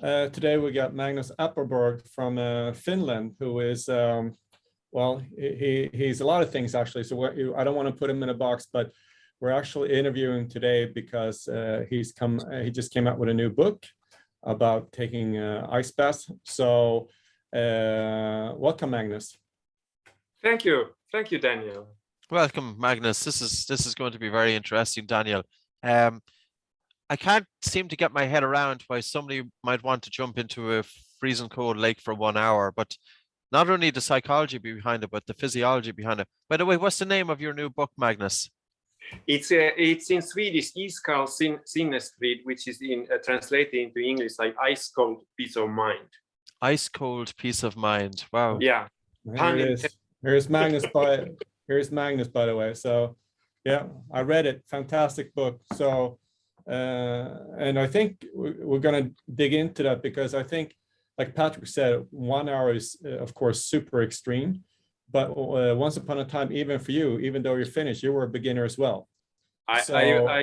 Today we got Magnus Appleberg from Finland, who is, well, he's a lot of things actually. So I don't want to put him in a box, but we're actually interviewing today because he just came out with a new book about taking ice baths. So welcome, Magnus. Thank you, Daniel. Welcome, Magnus. This is going to be very interesting, Daniel. I can't seem to get my head around why somebody might want to jump into a freezing cold lake for 1 hour, but not only the psychology behind it, but the physiology behind it. By the way, what's the name of your new book, Magnus? It's in Swedish, Iskall sinnesfrid, which is translated into English like ice cold peace of mind. Ice cold peace of mind. Wow. Yeah. Here's Magnus by the way. So yeah, I read it. Fantastic book. So and I think we're going to dig into that because I think, like Patrick said, 1 hour is of course super extreme, but once upon a time, even for you, even though you're finished, you were a beginner as well. I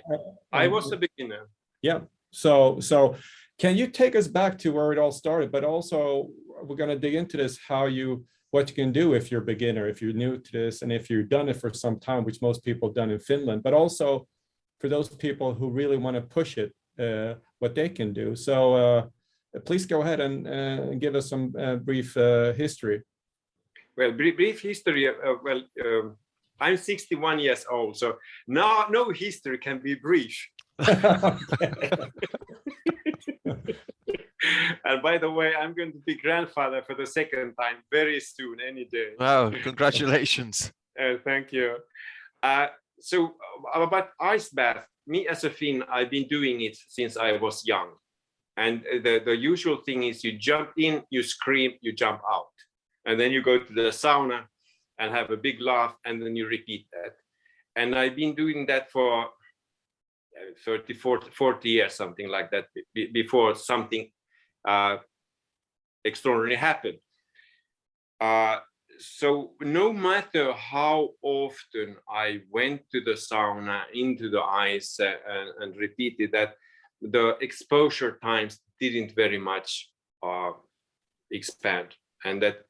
was a beginner. Yeah. So can you take us back to where it all started? But also, we're going to dig into this, what you can do if you're a beginner, if you're new to this, and if you've done it for some time, which most people have done in Finland, but also for those people who really want to push it, what they can do. So please go ahead and give us some brief history. Well, brief history. I'm 61 years old, so no history can be brief. And by the way, I'm going to be grandfather for the second time very soon, any day. Wow, congratulations. Thank you. So about ice bath, me as a Finn, I've been doing it since I was young. And the usual thing is you jump in, you scream, you jump out. And then you go to the sauna and have a big laugh, and then you repeat that. And I've been doing that for 30, 40 years, something like that, before something extraordinary happened. So no matter how often I went to the sauna, into the ice, and repeated that, the exposure times didn't very much expand, and that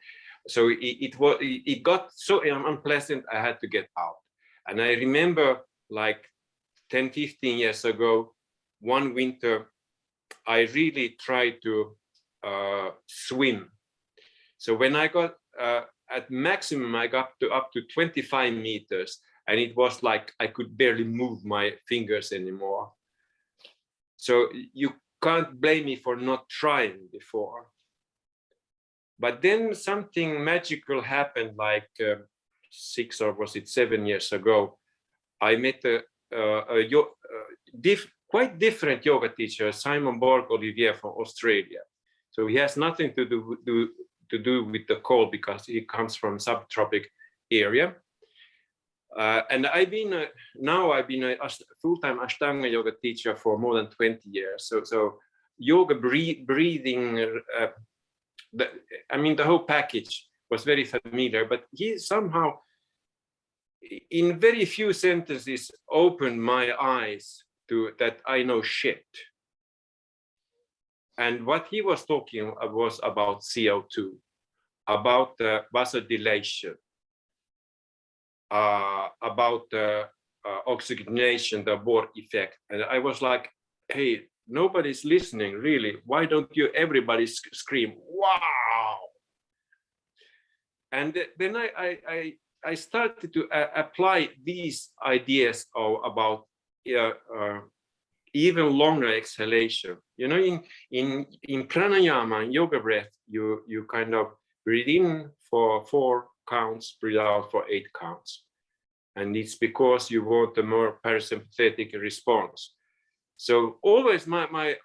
so it got so unpleasant. I had to get out. And I remember, like 10-15 years ago, one winter, I really tried to swim. So when I got at maximum, I got up to 25 meters, and it was like I could barely move my fingers anymore. So you can't blame me for not trying before. But then something magical happened, like 6 or was it 7 years ago. I met quite different yoga teacher, Simon Borg-Olivier from Australia. So he has nothing to do with the cold because he comes from subtropic area. And I've been a full-time Ashtanga yoga teacher for more than 20 years. So yoga, breathing, the whole package was very familiar, but he somehow, in very few sentences, opened my eyes to that I know shit. And what he was talking was about CO2, about vasodilation, about oxygenation, the Bohr effect. And I was like, hey, nobody's listening, really. Why don't you everybody scream, wow? And then I started to apply these ideas about even longer exhalation. You know, in pranayama, in yoga breath, you kind of breathe in for 4 counts, breathe out for 8 counts. And it's because you want a more parasympathetic response. So always my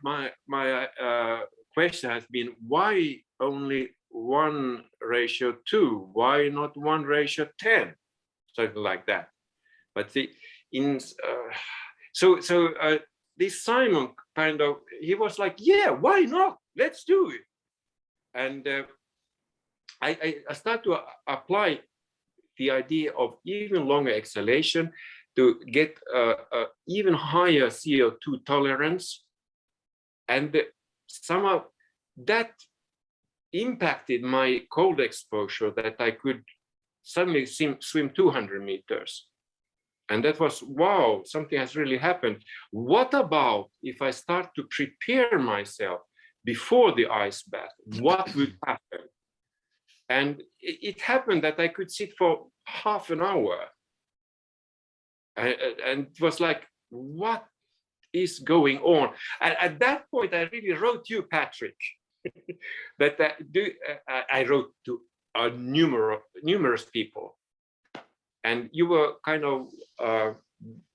question has been, why only 1:2? Why not 1:10? Something like that. But this Simon kind of, he was like, yeah, why not? Let's do it. And I started to apply the idea of even longer exhalation to get even higher CO2 tolerance. And somehow that impacted my cold exposure, that I could suddenly swim 200 meters. And that was, wow, something has really happened. What about if I start to prepare myself before the ice bath? What would happen? And it happened that I could sit for half an hour. And it was like, what is going on? And at that point, I really wrote you, Patrick, that I wrote to numerous people. And you were kind of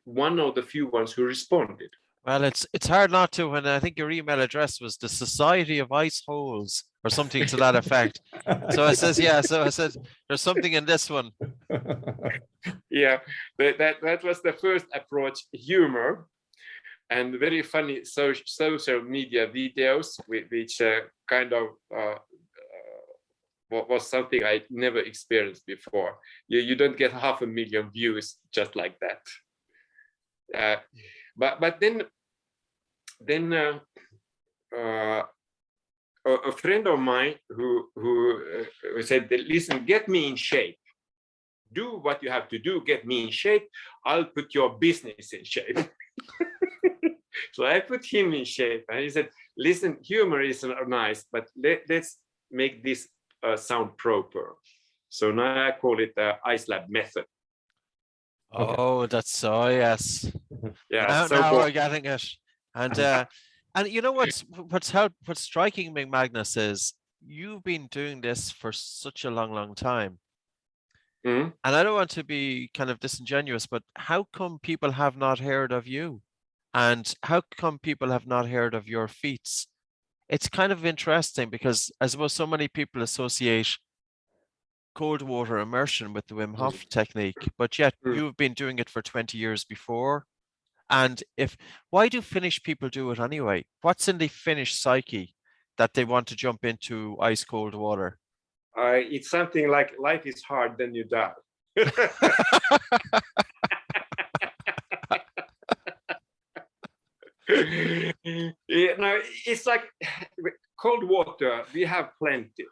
one of the few ones who responded. Well, it's hard not to when I think your email address was the Society of Ice Holes or something to that effect. So I says, yeah, so I said, there's something in this one. Yeah, that was the first approach, humor, and very funny social media videos, which kind of was something I never experienced before. You don't get 500,000 views just like that. But then a friend of mine who said, listen, get me in shape. Do what you have to do, get me in shape. I'll put your business in shape. So I put him in shape, and he said, listen, humor is nice, but let's make this sound proper. So now I call it the Icelab method. Oh, that's so, yes. Yeah. Now we're getting it. And you know what's striking me, Magnus, is you've been doing this for such a long time. Mm-hmm. And I don't want to be kind of disingenuous, but how come people have not heard of you? And how come people have not heard of your feats? It's kind of interesting because I suppose so many people associate cold water immersion with the Wim Hof technique, but yet you've been doing it for 20 years before. And why do Finnish people do it anyway? What's in the Finnish psyche that they want to jump into ice cold water? It's something like life is hard, then you die. It's like cold water, we have plenty.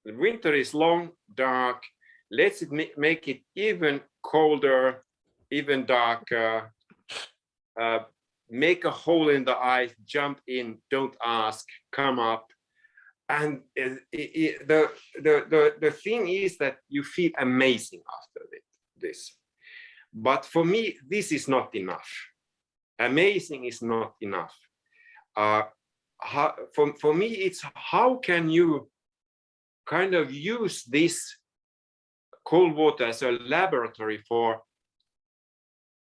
The winter is long, dark. Let's make it even colder, even darker. Make a hole in the ice, jump in, don't ask, come up. And the thing is that you feel amazing after this. But for me, this is not enough. Amazing is not enough. For me, it's how can you kind of use this cold water as a laboratory for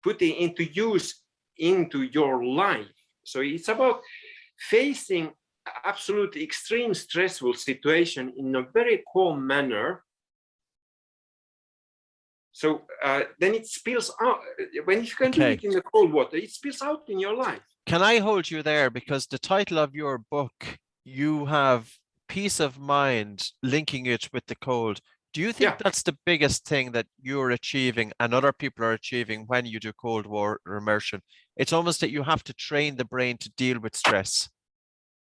putting into use into your life. So it's about facing absolutely extreme stressful situation in a very calm manner. So then it spills out. When you can do it in the cold water, it spills out in your life. Can I hold you there? Because the title of your book, you have peace of mind linking it with the cold. Do you think that's the biggest thing that you're achieving and other people are achieving when you do cold water immersion? It's almost that you have to train the brain to deal with stress.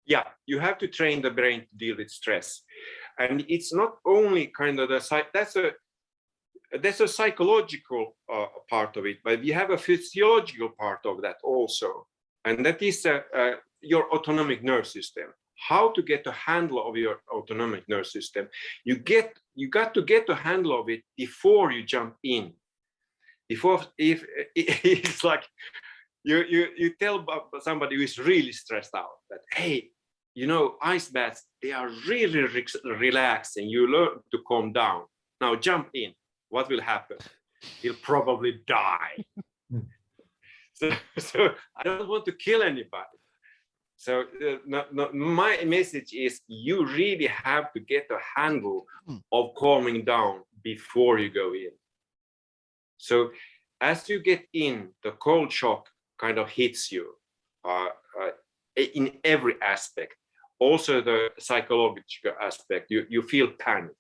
Yeah, you have to train the brain to deal with stress. And it's not only kind of that's a psychological part of it, but we have a physiological part of that also. And that is your autonomic nervous system. How to get a handle of your autonomic nervous system. You got to get a handle of it before you jump in. If it's like you tell somebody who is really stressed out that, hey, you know, ice baths, they are really relaxing. You learn to calm down. Now jump in. What will happen? You'll probably die. So I don't want to kill anybody. So my message is you really have to get a handle of calming down before you go in. So as you get in, the cold shock kind of hits you in every aspect. Also the psychological aspect, you feel panic.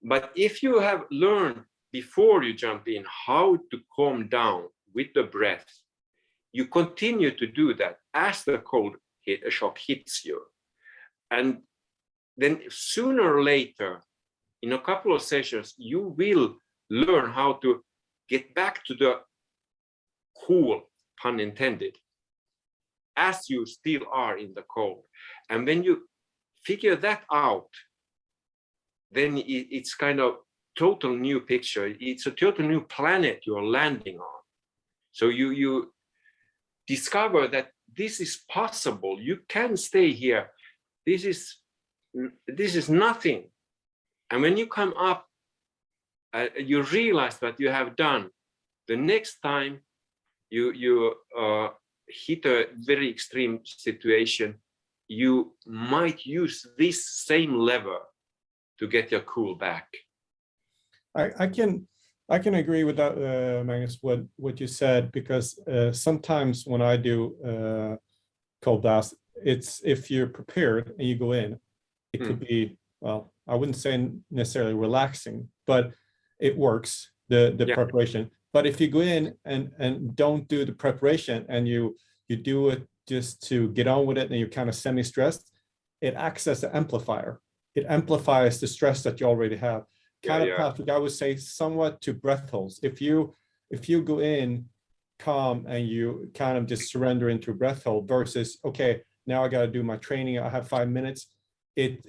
But if you have learned before you jump in how to calm down with the breath, you continue to do that as the cold shock hits you. And then sooner or later, in a couple of sessions, you will learn how to get back to the cool, pun intended, as you still are in the cold. And when you figure that out, then it's kind of total new picture. It's a total new planet you're landing on. So you discover that this is possible. You can stay here. This is nothing. And when you come up, you realize what you have done. The next time you hit a very extreme situation, you might use this same lever to get your cool back. I can agree with that, Magnus, what you said, because sometimes when I do cold baths, it's if you're prepared and you go in, it could be, well, I wouldn't say necessarily relaxing, but it works, the preparation. But if you go in and don't do the preparation and you do it just to get on with it and you're kind of semi-stressed, it acts as an amplifier. It amplifies the stress that you already have. Patrick, I would say somewhat to breath holds. If you go in calm and you kind of just surrender into a breath hold versus, okay, now I got to do my training, I have 5 minutes, it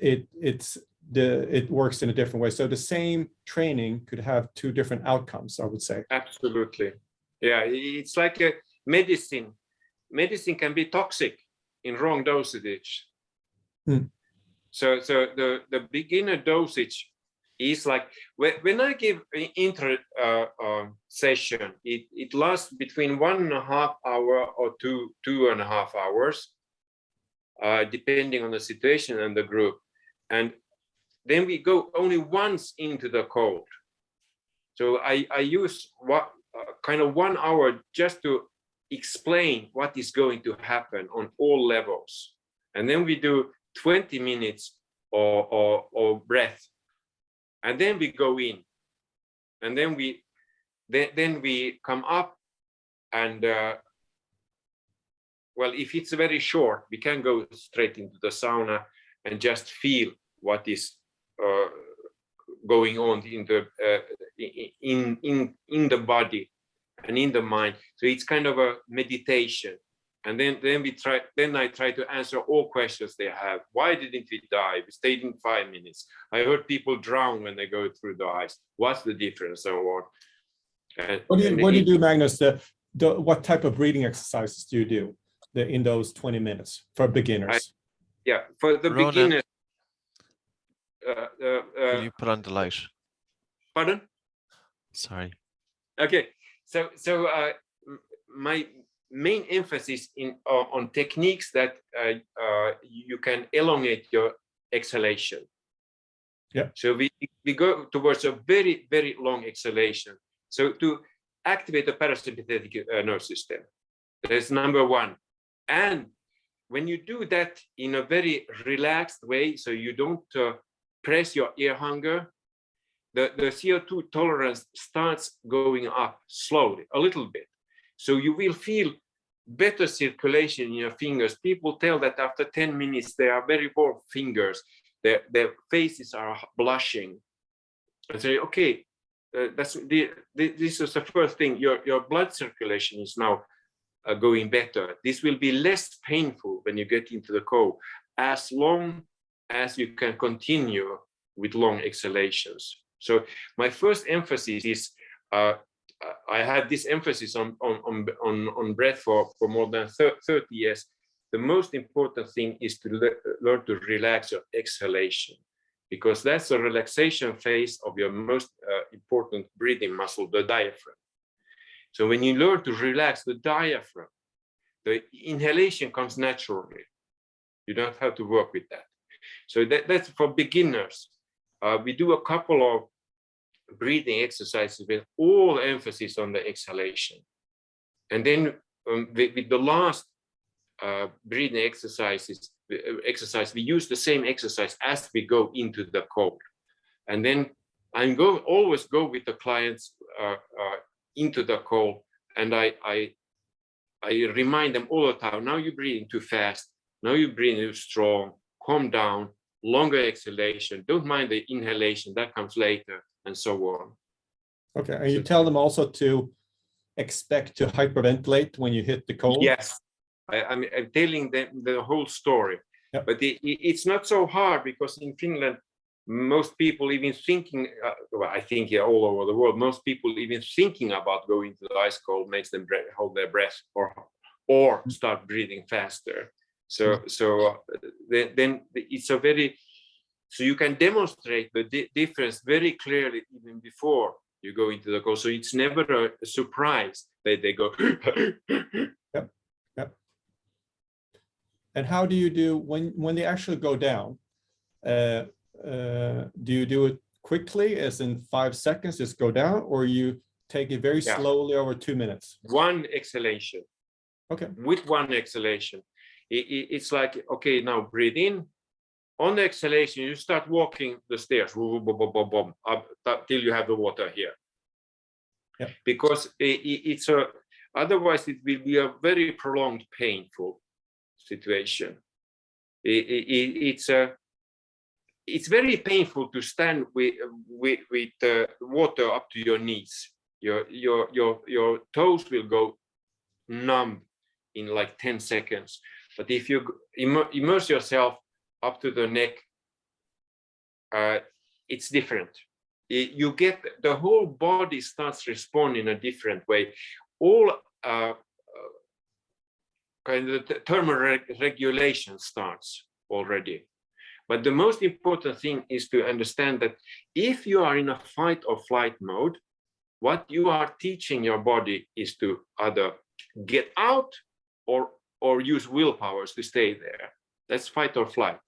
works in a different way. So the same training could have two different outcomes, I would say. Absolutely. Yeah, it's like a medicine. Medicine can be toxic in wrong dosage. So the beginner dosage is like, when I give an intro session, it lasts between 1.5 hours or 2.5 hours, depending on the situation and the group. And then we go only once into the cold. So I use kind of 1 hour just to explain what is going to happen on all levels. And then we do 20 minutes or breath. And then we go in. And then we come up and, well, if it's very short, we can go straight into the sauna and just feel what is going on in the body and in the mind. So it's kind of a meditation. And then I try to answer all questions they have. Why didn't we die? We stayed in 5 minutes. I heard people drown when they go through the ice. What's the difference and what? What do you do, Magnus? What type of breathing exercises do you do in those 20 minutes for beginners? For the beginners. Can you put on the light? Pardon? Sorry. Okay. So my main emphasis on techniques that you can elongate your exhalation. Yeah. So we go towards a very, very long exhalation. So to activate the parasympathetic nervous system, that's number one. And when you do that in a very relaxed way, so you don't press your ear hunger, the CO2 tolerance starts going up slowly, a little bit. So you will feel better circulation in your fingers. People tell that after 10 minutes, they are very warm fingers. Their faces are blushing. I say, okay, this is the first thing. Your blood circulation is now going better. This will be less painful when you get into the cold, as long as you can continue with long exhalations. So my first emphasis is, I had this emphasis on breath for more than 30 years. The most important thing is to learn to relax your exhalation, because that's the relaxation phase of your most important breathing muscle, the diaphragm. So when you learn to relax the diaphragm, the inhalation comes naturally. You don't have to work with that. So that's for beginners. We do a couple of breathing exercises with all emphasis on the exhalation. And then with the last breathing exercise, we use the same exercise as we go into the cold. And then I always go with the clients into the cold, and I remind them all the time, now you're breathing too fast, now you're breathing too strong, calm down, longer exhalation, don't mind the inhalation, that comes later, and so on. Okay, and you tell them also to expect to hyperventilate when you hit the cold? Yes, I'm telling them the whole story. Yep. But it's not so hard, because in Finland, most people even thinking, well, I think here all over the world, most people even thinking about going to the ice cold makes them hold their breath or start breathing faster. So then it's a very, so you can demonstrate the difference very clearly even before you go into the cold. So it's never a surprise that they go. Yep. Yep. And how do you do when they actually go down? Do you do it quickly, as in 5 seconds, just go down, or you take it very slowly over 2 minutes? One exhalation. Okay. With one exhalation, it's like, okay, now breathe in. On the exhalation, you start walking the stairs, up till you have the water here. Yeah. Because otherwise it will be a very prolonged, painful situation. It's very painful to stand with water up to your knees. Your toes will go numb in like 10 seconds. But if you immerse yourself up to the neck, it's different. You get the whole body starts responding in a different way. All kind of the thermoregulation starts already. But the most important thing is to understand that if you are in a fight or flight mode, what you are teaching your body is to either get out or use willpowers to stay there. That's fight or flight.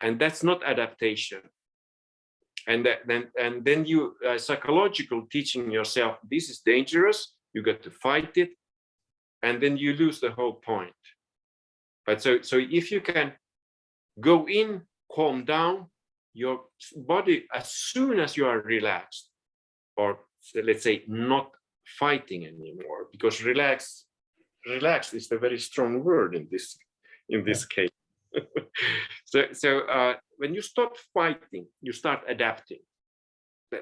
And that's not adaptation. And then you psychological teaching yourself, this is dangerous, you got to fight it, and then you lose the whole point. But so if you can go in, calm down, your body, as soon as you are relaxed, or let's say not fighting anymore, because relaxed is a very strong word in this case. So when you stop fighting, you start adapting.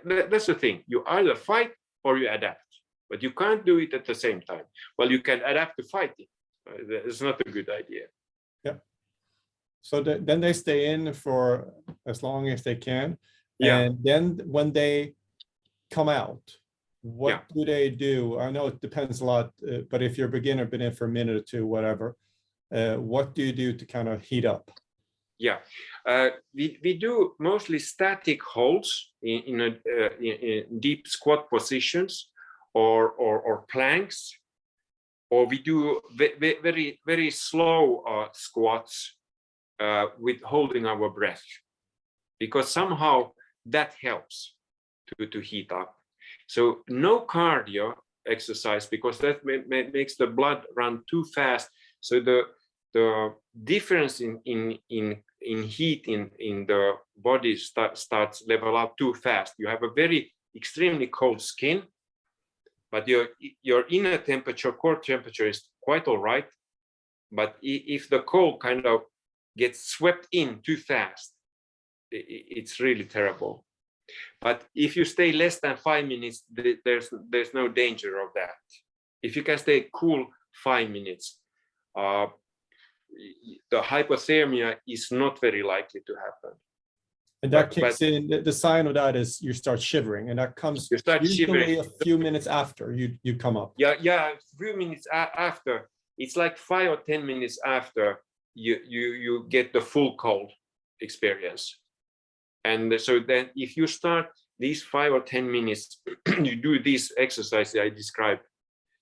That's the thing. You either fight or you adapt, but you can't do it at the same time. Well, you can adapt to fighting. It's not a good idea. Yeah. So then they stay in for as long as they can. Yeah. And then when they come out, what do they do? I know it depends a lot, but if you're a beginner, been in for a minute or two, whatever, what do you do to kind of heat up? Yeah, we do mostly static holds in deep squat positions or planks, or we do very, very slow squats with holding our breath, because somehow that helps to heat up. So no cardio exercise, because that makes the blood run too fast. So the difference in heat in the body starts level up too fast. You have a very extremely cold skin, but your inner temperature, core temperature is quite all right. But if the cold kind of gets swept in too fast, it's really terrible. But if you stay less than 5 minutes, there's no danger of that. If you can stay cool 5 minutes, the hypothermia is not very likely to happen. And that kicks in, the sign of that is you start shivering, and that comes usually shivering a few minutes after you come up. Yeah, a few minutes after. It's like 5 or 10 minutes after you get the full cold experience. And so then if you start these 5 or 10 minutes, you do these exercises I described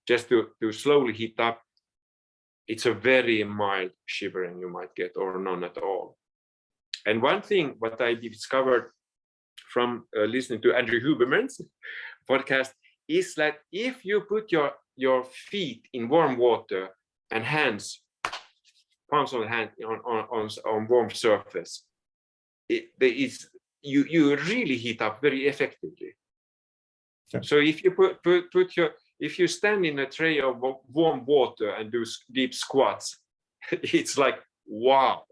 just to slowly heat up, it's a very mild shivering you might get, or none at all. And one thing what I discovered from listening to Andrew Huberman's podcast is that if you put your feet in warm water and hands, palms on the hand on warm surface, you really heat up very effectively. Okay. So if you if you stand in a tray of warm water and do deep squats, it's like, wow.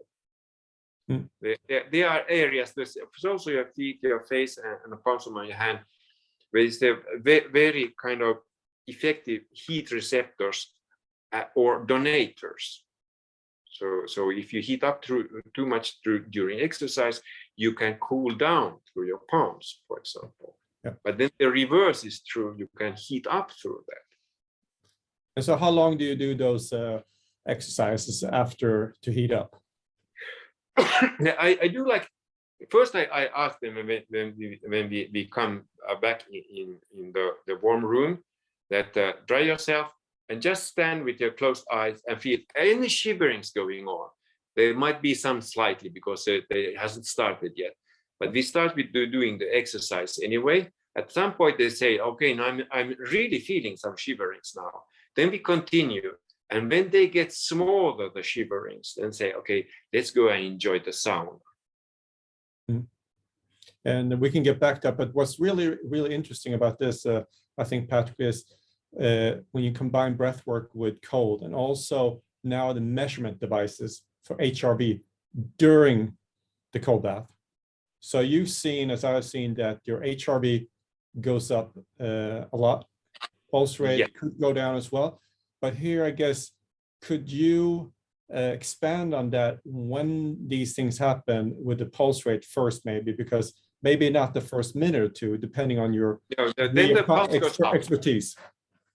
There are areas, there's also your feet, your face, and the palms of your hand, where it's a very kind of effective heat receptors or donators. So if you heat up too much during exercise, you can cool down through your palms, for example. Yeah. But then the reverse is true. You can heat up through that. And so how long do you do those exercises after to heat up? I do like, first I ask them when we come back in the warm room that dry yourself and just stand with your closed eyes and feel any shiverings going on. There might be some slightly because it hasn't started yet, but we start with doing the exercise anyway. At some point they say, okay, now I'm really feeling some shiverings now. Then we continue. And when they get smaller, the shiverings, then say, okay, let's go and enjoy the sauna. And we can get back to that. But what's really, really interesting about this, I think, Patrick, is when you combine breath work with cold and also now the measurement devices for HRV during the cold bath. So you've seen, as I've seen, that your HRV goes up a lot. Pulse rate could go down as well. But here, I guess, could you expand on that when these things happen with the pulse rate first, maybe, because maybe not the first minute or two, depending on your expertise.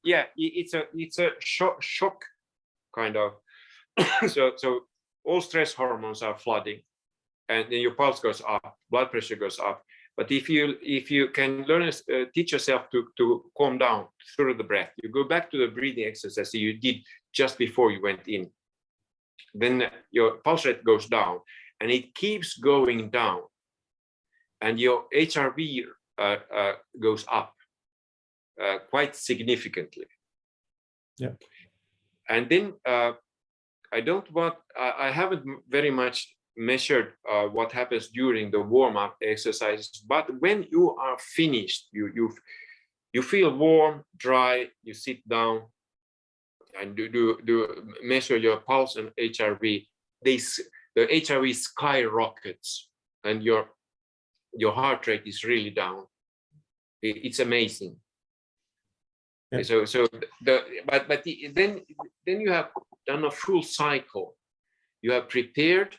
Yeah, it's a shock kind of. so all stress hormones are flooding, and then your pulse goes up, blood pressure goes up. But if you can learn, teach yourself to calm down through the breath, you go back to the breathing exercise you did just before you went in, then your pulse rate goes down, and it keeps going down, and your HRV goes up quite significantly. Yeah. And then I haven't very much measured what happens during the warm-up exercises, but when you are finished, you feel warm, dry, you sit down and do measure your pulse and HRV. The HRV skyrockets and your heart rate is really down. It's amazing. Yeah. Then you have done a full cycle. You have prepared.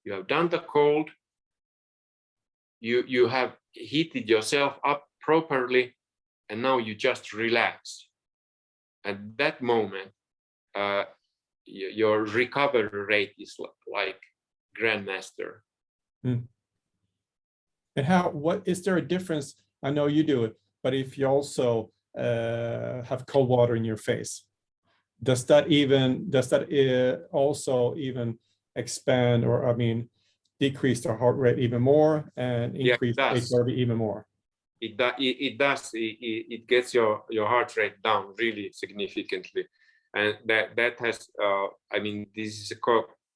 You have done the cold, you have heated yourself up properly, and now you just relax. At that moment, your recovery rate is like grandmaster. And what is there a difference? I know you do it, but if you also have cold water in your face, does that also even expand, or I mean, decrease the heart rate even more and increase HRV even more? It does. It gets your heart rate down really significantly, and that has. I mean, this is a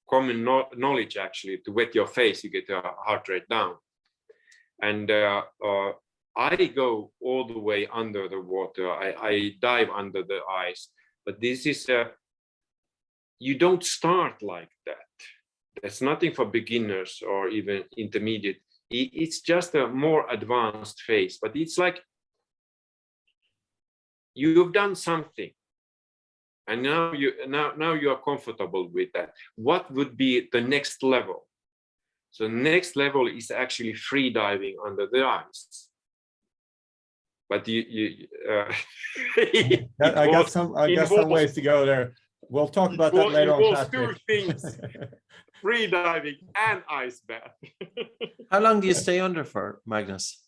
common knowledge actually. To wet your face, you get your heart rate down, and I go all the way under the water. I dive under the ice, but this is you don't start like that. There's nothing for beginners or even intermediate. It's just a more advanced phase, but it's like you've done something, and now you are comfortable with that. What would be the next level? So next level is actually free diving under the ice. But I got some ways to go there. We'll talk about that later on, Patrick. Two things: free diving and ice bath. How long do you stay under for, Magnus?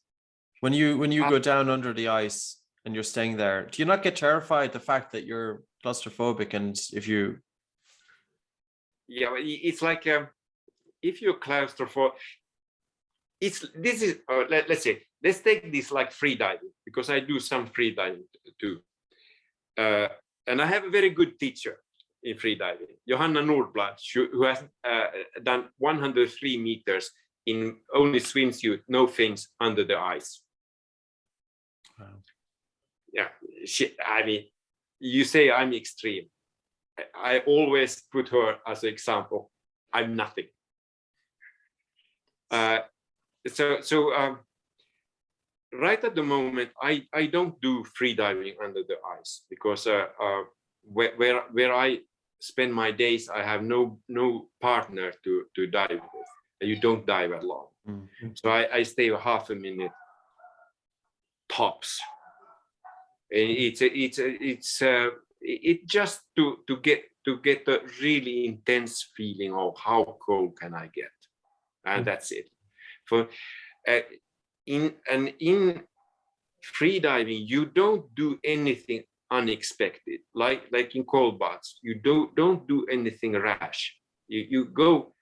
When you go down under the ice and you're staying there, do you not get terrified the fact that you're claustrophobic? And if you, it's like if you're claustrophobic, let's take this like free diving, because I do some free diving too, and I have a very good teacher in free diving, Johanna Nordblad, who has done 103 meters in only swimsuit, no fins, under the ice. Wow. Yeah, I mean, you say I'm extreme. I always put her as an example. I'm nothing. Right at the moment, I don't do free diving under the ice because where I spend my days, I have no partner to dive with. You don't dive alone. Mm-hmm. So I stay half a minute tops. It's just to get a really intense feeling of how cold can I get, and that's it. For in free diving, you don't do anything unexpected. Like in cold baths, you don't do anything rash. You go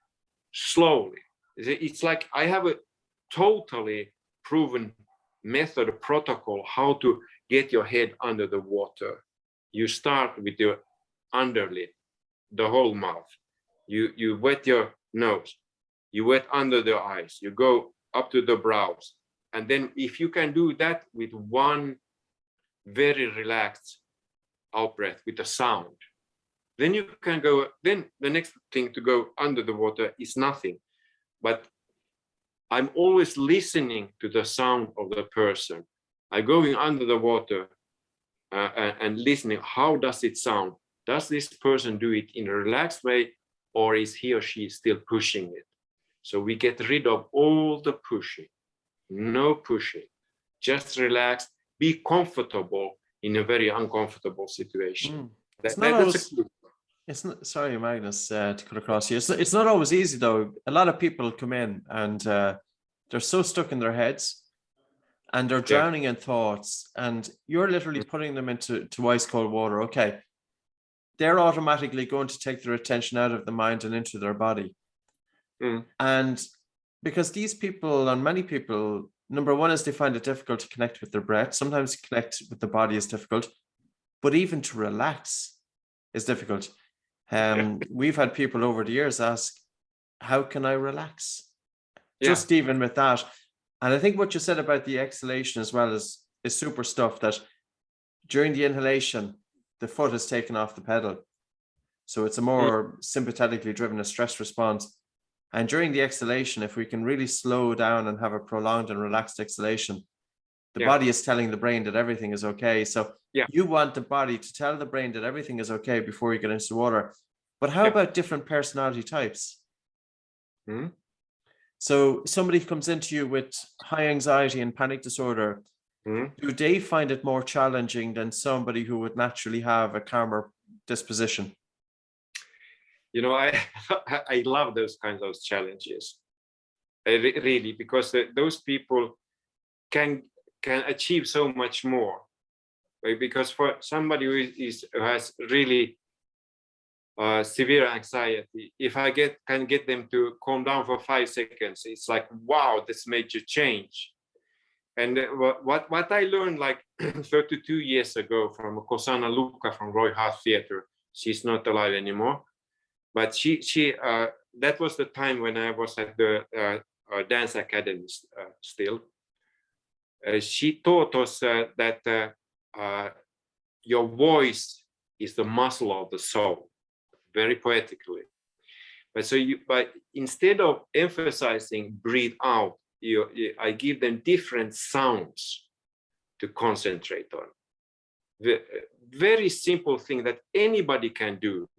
slowly. It's like I have a totally proven method, protocol, how to get your head under the water. You start with your underlip, the whole mouth. You wet your nose, you wet under the eyes, you go up to the brows. And then if you can do that with one very relaxed out breath with a sound, then you can go, then the next thing to go under the water is nothing. But I'm always listening to the sound of the person. I'm going under the water and listening. How does it sound? Does this person do it in a relaxed way, or is he or she still pushing it? So we get rid of all the pushing. No pushing. Just relax. Be comfortable in a very uncomfortable situation. It's not, sorry, Magnus, to cut across you. It's not always easy, though. A lot of people come in and they're so stuck in their heads and they're drowning in thoughts, and you're literally putting them into ice cold water. Okay. They're automatically going to take their attention out of the mind and into their body. And because these people and many people, number one is they find it difficult to connect with their breath. Sometimes connect with the body is difficult, but even to relax is difficult. We've had people over the years ask, how can I relax? Just even with that. And I think what you said about the exhalation as well is super stuff, that during the inhalation, the foot is taken off the pedal. So it's a more sympathetically driven, a stress response. And during the exhalation, if we can really slow down and have a prolonged and relaxed exhalation, the body is telling the brain that everything is okay. So you want the body to tell the brain that everything is okay before you get into the water. But how about different personality types? So somebody comes into you with high anxiety and panic disorder. Do they find it more challenging than somebody who would naturally have a calmer disposition? You know, I love those kinds of challenges, really, because those people can achieve so much more. Right? Because for somebody who has really severe anxiety, if I can get them to calm down for 5 seconds, it's like, wow, this major change. And what I learned like 32 years ago from Kosana Luka from Roy Hart Theatre, she's not alive anymore, but she that was the time when I was at the dance academy still. She taught us that your voice is the muscle of the soul, very poetically. But instead of emphasizing breathe out, I give them different sounds to concentrate on. The very simple thing that anybody can do.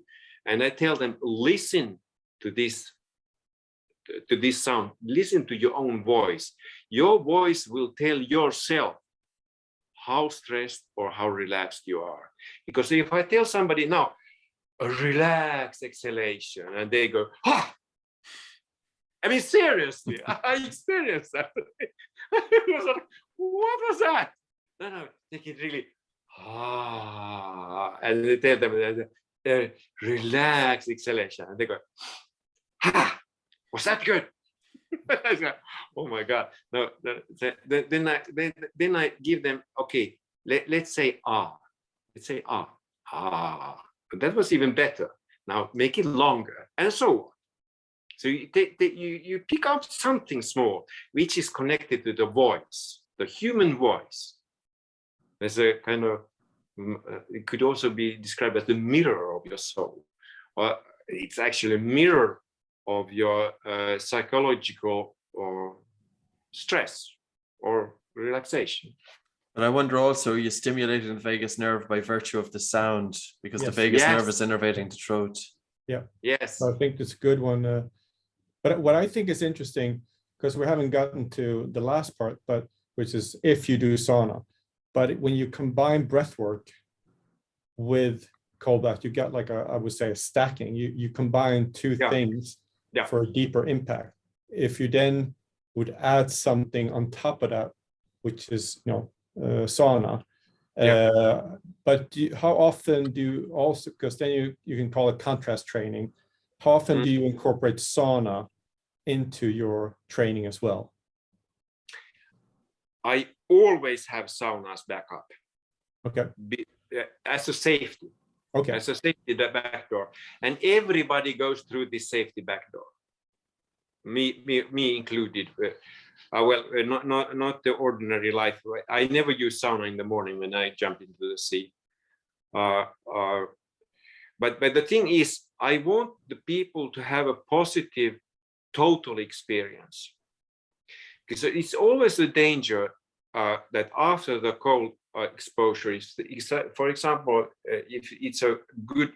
And I tell them, listen to this sound, listen to your own voice. Your voice will tell yourself how stressed or how relaxed you are. Because if I tell somebody now, a relaxed exhalation, and they go, ah, I mean, seriously, I experienced that. What was that? No, take it really, and they tell them, relax exhalation, and they go, ah, was that good? I go, oh my God! No, then I give them, okay, let's say let's say but that was even better. Now make it longer, and so on. So you pick up something small which is connected to the voice, the human voice. There's a kind of it could also be described as the mirror of your soul. Well, it's actually a mirror of your psychological or stress or relaxation. And I wonder also, you stimulated the vagus nerve by virtue of the sound, because the Yes. vagus Yes. nerve is innervating the throat. Yes. So I think that's a good one. But what I think is interesting, because we haven't gotten to the last part, but which is if you do sauna, but when you combine breath work with cold bath, you get like I would say a stacking. You combine two things for a deeper impact. If you then would add something on top of that, which is sauna. But how often do you also, because then you can call it contrast training, how often do you incorporate sauna into your training as well? I always have saunas backup. Okay. As a safety. Okay. As a safety, the back door. And everybody goes through this safety back door. Me included. Not the ordinary life. I never use sauna in the morning when I jump into the sea. But the thing is, I want the people to have a positive total experience, because it's always a danger that after the cold exposure, for example, if it's a good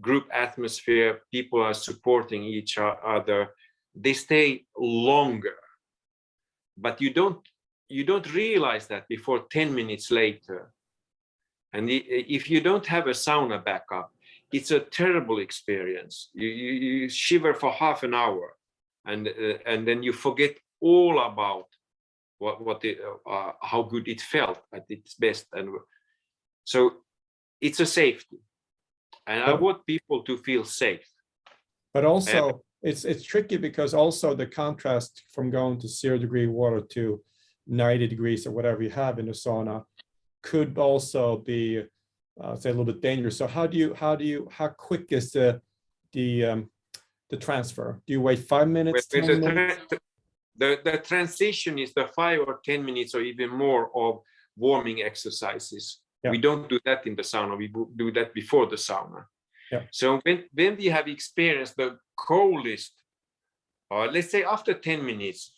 group atmosphere, people are supporting each other, they stay longer. But you don't realize that before 10 minutes later. And if you don't have a sauna backup, it's a terrible experience. You shiver for half an hour, and then you forget all about how good it felt at its best. And so it's a safety, and I want people to feel safe. But also it's tricky, because also the contrast from going to 0-degree water to 90 degrees or whatever you have in the sauna could also be say a little bit dangerous. So how quick is the transfer? Do you wait 5 minutes, 10 minutes? The transition is the 5 or 10 minutes or even more of warming exercises. We don't do that in the sauna. We do that before the sauna. So when we have experienced the coldest, let's say after 10 minutes,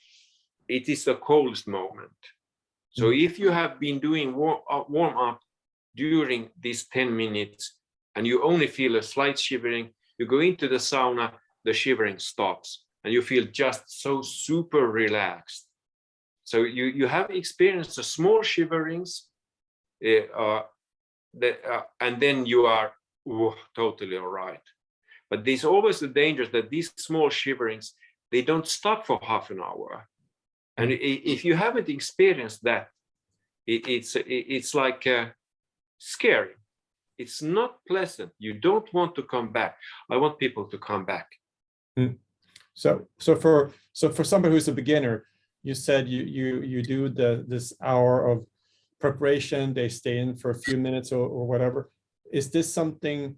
it is the coldest moment. So if you have been doing warm up during these 10 minutes and you only feel a slight shivering, you go into the sauna, the shivering stops, and you feel just so super relaxed. So you have experienced the small shiverings, and then you are totally all right. But there's always the danger that these small shiverings, they don't stop for half an hour. And if you haven't experienced that, it's like scary. It's not pleasant. You don't want to come back. I want people to come back. So for somebody who's a beginner, you said you do this hour of preparation. They stay in for a few minutes or whatever. Is this something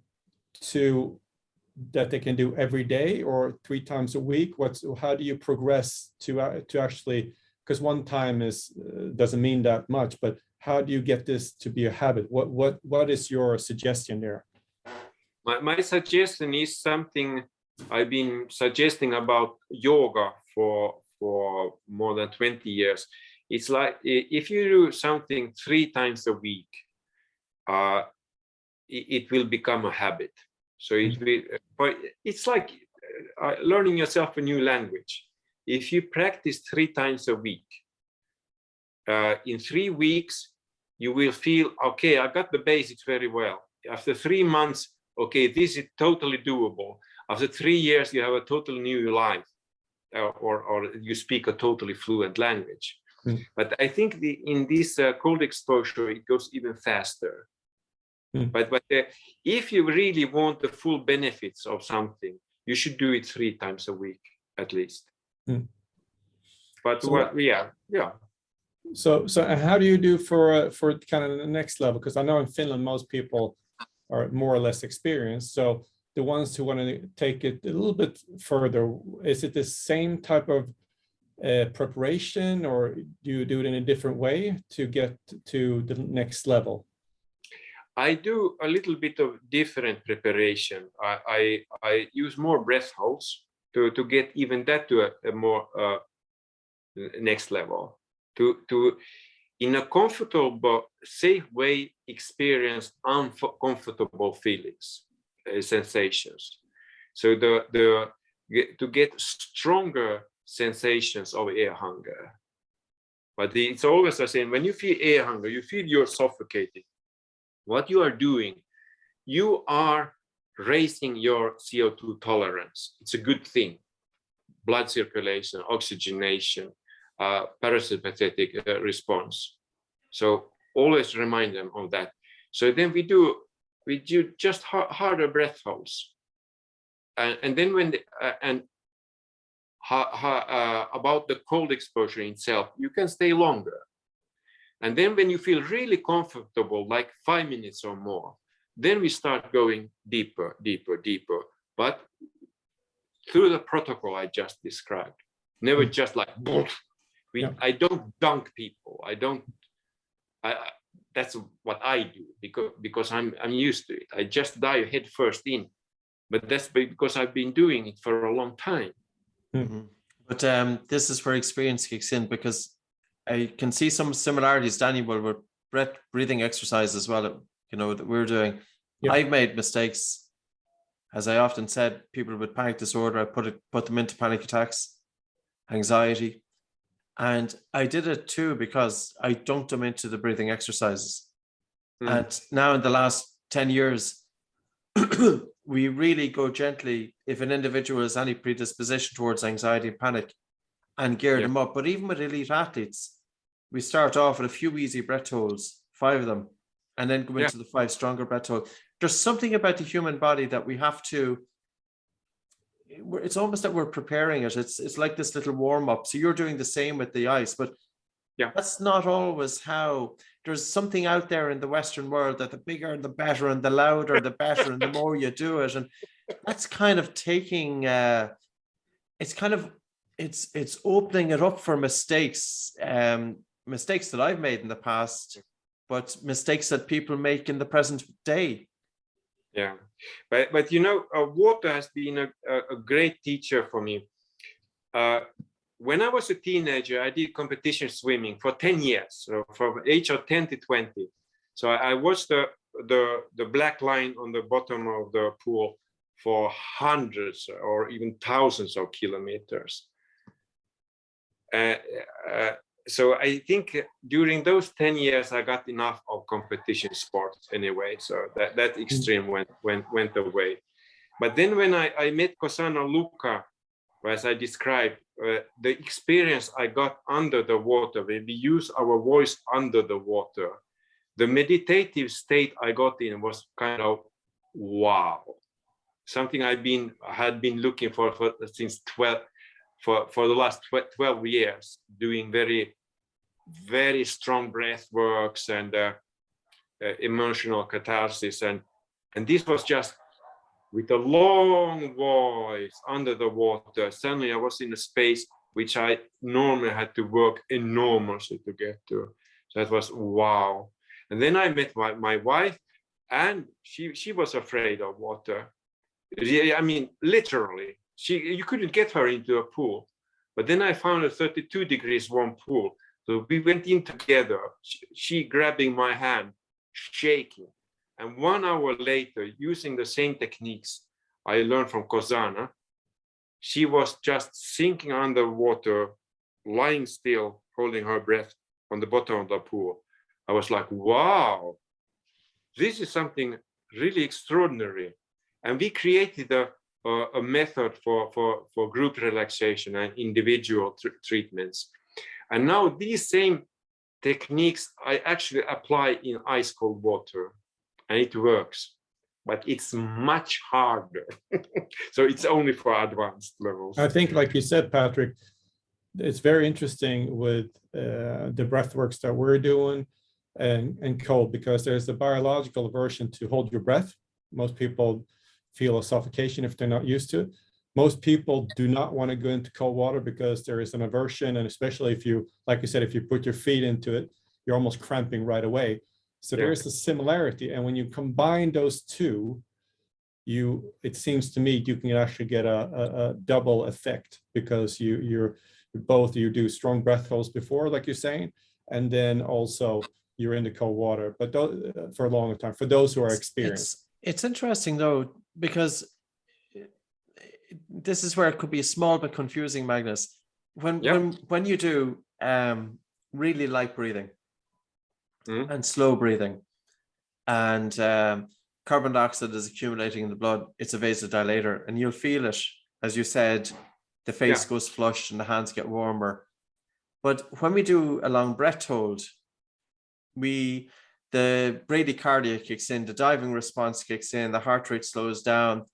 that they can do every day or 3 times a week? How do you progress to actually? Because one time doesn't mean that much, but how do you get this to be a habit? What is your suggestion there? My suggestion is something I've been suggesting about yoga for more than 20 years. It's like if you do something 3 times a week, it will become a habit. So it's like learning yourself a new language. If you practice 3 times a week, in 3 weeks, you will feel, okay, I got the basics very well. After 3 months, okay, this is totally doable. After 3 years, you have a totally new life, or you speak a totally fluent language. But I think in this cold exposure, it goes even faster. But if you really want the full benefits of something, you should do it 3 times a week at least. But So how do you do for kind of the next level? Because I know in Finland most people are more or less experienced. So the ones who want to take it a little bit further, is it the same type of preparation, or do you do it in a different way to get to the next level? I do a little bit of different preparation. I use more breath holds to get even that to a more next level, to in a comfortable, safe way experience uncomfortable feelings, sensations. So to get stronger sensations of air hunger. But it's always the same. When you feel air hunger, you feel you're suffocating. What you are doing, you are raising your CO2 tolerance. It's a good thing. Blood circulation, oxygenation, parasympathetic response. So always remind them of that. So then we do just harder breath holds. And then when about the cold exposure itself, you can stay longer. And then when you feel really comfortable, like 5 minutes or more, then we start going deeper, deeper, deeper. But through the protocol I just described, never just like, I don't dunk people. That's what I do because I'm used to it. I just dive head first in, but that's because I've been doing it for a long time. Mm-hmm. But this is where experience kicks in, because I can see some similarities, Daniel, with breathing exercise as well, that we're doing. Yeah. I've made mistakes. As I often said, people with panic disorder, I put them into panic attacks, anxiety. And I did it too because I dunked them into the breathing exercises. And now in the last 10 years, we really go gently if an individual has any predisposition towards anxiety and panic and gear them up. But even with elite athletes, we start off with a few easy breath holds, 5 of them, and then go into the 5 stronger breath holds. There's something about the human body that we have to, it's almost that we're preparing it. It's like this little warm up. So you're doing the same with the ice, but that's not always how. There's something out there in the Western world that the bigger, the better, and the louder, the better, and the more you do it. And that's kind of taking, it's opening it up for mistakes, mistakes that I've made in the past, but mistakes that people make in the present day. Yeah, but water has been a great teacher for me. When I was a teenager, I did competition swimming for 10 years, so from age of 10 to 20. So I watched the black line on the bottom of the pool for hundreds or even thousands of kilometers. So I think during those 10 years, I got enough of competition sports anyway. So that extreme went away. But then when I met Kosana Luka, as I described, the experience I got under the water, when we use our voice under the water, the meditative state I got in was kind of wow. Something I had been looking for since for the last 12 years, doing very, very strong breath works and emotional catharsis. And this was just with a long voice under the water. Suddenly I was in a space which I normally had to work enormously to get to. So that was wow. And then I met my wife, and she was afraid of water. I mean, literally, you couldn't get her into a pool. But then I found a 32 degrees warm pool. So we went in together, she grabbing my hand, shaking. And 1 hour later, using the same techniques I learned from Kosana, she was just sinking underwater, lying still, holding her breath on the bottom of the pool. I was like, wow, this is something really extraordinary. And we created a method for group relaxation and individual treatments. And now these same techniques I actually apply in ice cold water. And it works, but it's much harder. So it's only for advanced levels. I think, like you said, Patrick, it's very interesting with the breath works that we're doing and cold, because there's a biological aversion to hold your breath. Most people feel a suffocation if they're not used to it. Most people do not want to go into cold water because there is an aversion, and especially if you, like you said, if you put your feet into it, you're almost cramping right away. So there is a similarity, and when you combine those two, it seems to me you can actually get a double effect, because you do strong breath holds before, like you're saying, and then also you're in the cold water, but for a longer time, for those who are experienced. It's interesting though, because this is where it could be small but confusing, Magnus. When you do really light breathing and slow breathing, and carbon dioxide is accumulating in the blood, it's a vasodilator, and you'll feel it, as you said, the face goes flushed and the hands get warmer. But when we do a long breath hold, the bradycardia kicks in, the diving response kicks in, the heart rate slows down.